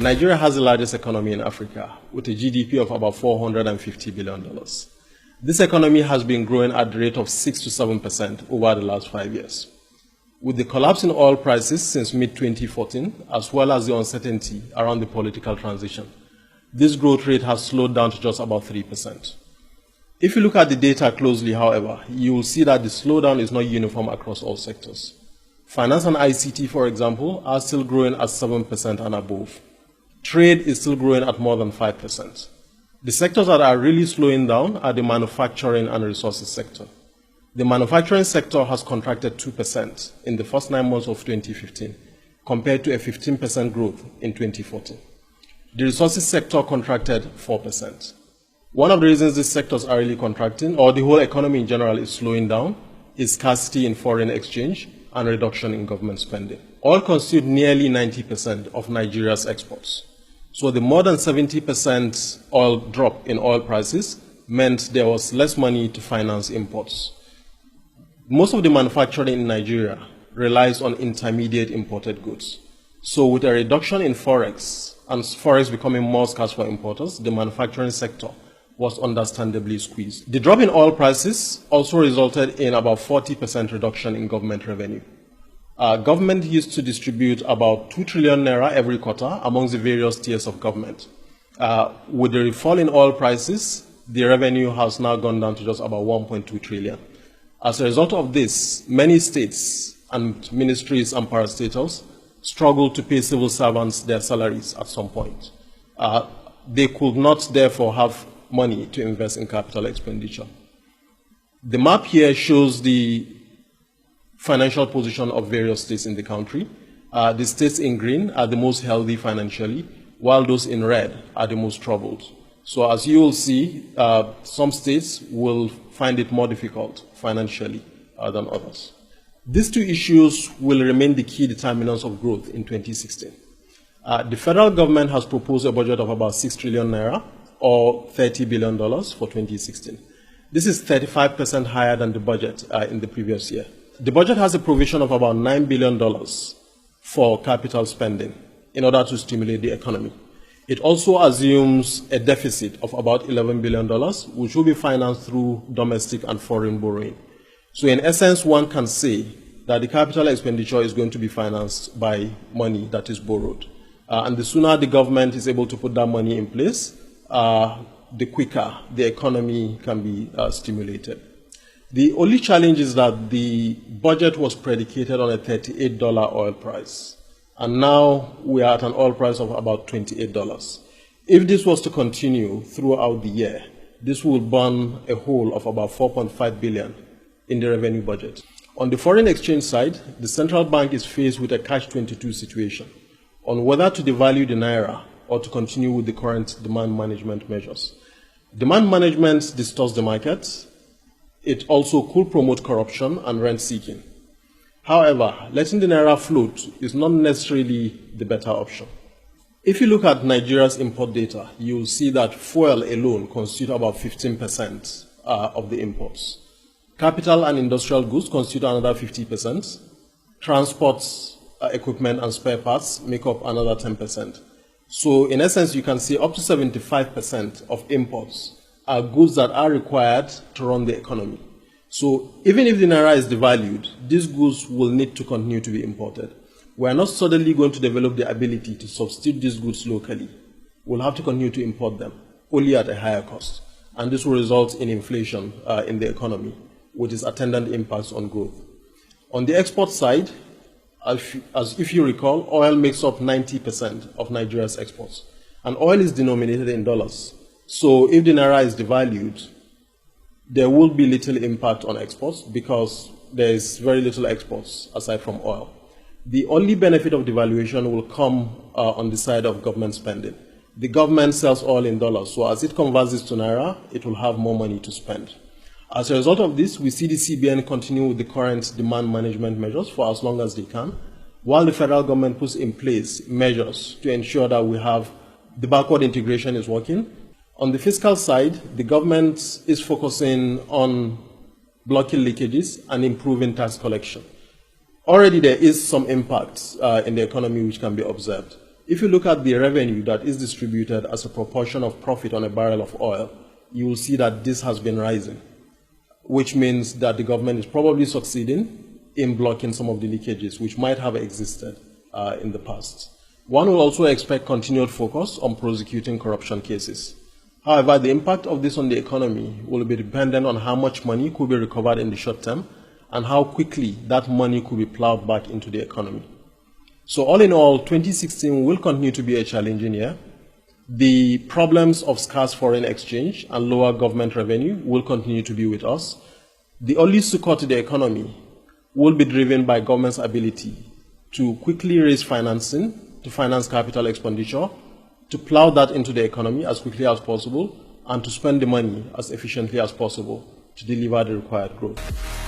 Nigeria has the largest economy in Africa, with a GDP of about $450 billion. This economy has been growing at the rate of 6 to 7% over the last 5 years. With the collapse in oil prices since mid-2014, as well as the uncertainty around the political transition, this growth rate has slowed down to just about 3%. If you look at the data closely, however, you will see that the slowdown is not uniform across all sectors. Finance and ICT, for example, are still growing at 7% and above. Trade is still growing at more than 5%. The sectors that are really slowing down are the manufacturing and resources sector. The manufacturing sector has contracted 2% in the first 9 months of 2015, compared to a 15% growth in 2014. The resources sector contracted 4%. One of the reasons these sectors are really contracting, or the whole economy in general is slowing down, is scarcity in foreign exchange and reduction in government spending. Oil constitutes nearly 90% of Nigeria's exports. So the more than 70% oil drop in oil prices meant there was less money to finance imports. Most of the manufacturing in Nigeria relies on intermediate imported goods. So with a reduction in forex, and forex becoming more scarce for importers, the manufacturing sector was understandably squeezed. The drop in oil prices also resulted in about 40% reduction in government revenue. Government used to distribute about 2 trillion naira every quarter amongst the various tiers of government. With the fall in oil prices, the revenue has now gone down to just about 1.2 trillion. As a result of this, many states and ministries and parastatals struggled to pay civil servants their salaries at some point. They could not, therefore, have money to invest in capital expenditure. The map here shows the financial position of various states in the country. The states in green are the most healthy financially, while those in red are the most troubled. So as you will see, some states will find it more difficult financially than others. These two issues will remain the key determinants of growth in 2016. The federal government has proposed a budget of about 6 trillion naira, or $30 billion for 2016. This is 35% higher than the budget in the previous year. The budget has a provision of about $9 billion for capital spending in order to stimulate the economy. It also assumes a deficit of about $11 billion, which will be financed through domestic and foreign borrowing. So in essence, one can say that the capital expenditure is going to be financed by money that is borrowed. And the sooner the government is able to put that money in place, the quicker the economy can be stimulated. The only challenge is that the budget was predicated on a $38 oil price. And now we are at an oil price of about $28. If this was to continue throughout the year, this will burn a hole of about 4.5 billion in the revenue budget. On the foreign exchange side, the central bank is faced with a catch-22 situation on whether to devalue the naira or to continue with the current demand management measures. Demand management distorts the market. It also could promote corruption and rent-seeking. However, letting the naira float is not necessarily the better option. If you look at Nigeria's import data, you will see that fuel alone constitutes about 15% of the imports. Capital and industrial goods constitute another 50%. Transport, equipment and spare parts make up another 10%. So in essence, you can see up to 75% of imports are goods that are required to run the economy. So even if the naira is devalued, these goods will need to continue to be imported. We are not suddenly going to develop the ability to substitute these goods locally. We'll have to continue to import them, only at a higher cost. And this will result in inflation in the economy, with its attendant impacts on growth. On the export side, as if you recall, oil makes up 90% of Nigeria's exports. And oil is denominated in dollars. So if the naira is devalued, there will be little impact on exports because there is very little exports aside from oil. The only benefit of devaluation will come on the side of government spending. The government sells oil in dollars, so as it converts this to naira, it will have more money to spend. As a result of this, we see the CBN continue with the current demand management measures for as long as they can, while the federal government puts in place measures to ensure that we have the backward integration is working. On the fiscal side, the government is focusing on blocking leakages and improving tax collection. Already there is some impact in the economy which can be observed. If you look at the revenue that is distributed as a proportion of profit on a barrel of oil, you will see that this has been rising, which means that the government is probably succeeding in blocking some of the leakages which might have existed in the past. One will also expect continued focus on prosecuting corruption cases. However, the impact of this on the economy will be dependent on how much money could be recovered in the short term and how quickly that money could be plowed back into the economy. So all in all, 2016 will continue to be a challenging year. The problems of scarce foreign exchange and lower government revenue will continue to be with us. The only succor to the economy will be driven by government's ability to quickly raise financing, to finance capital expenditure, to plow that into the economy as quickly as possible, and to spend the money as efficiently as possible to deliver the required growth.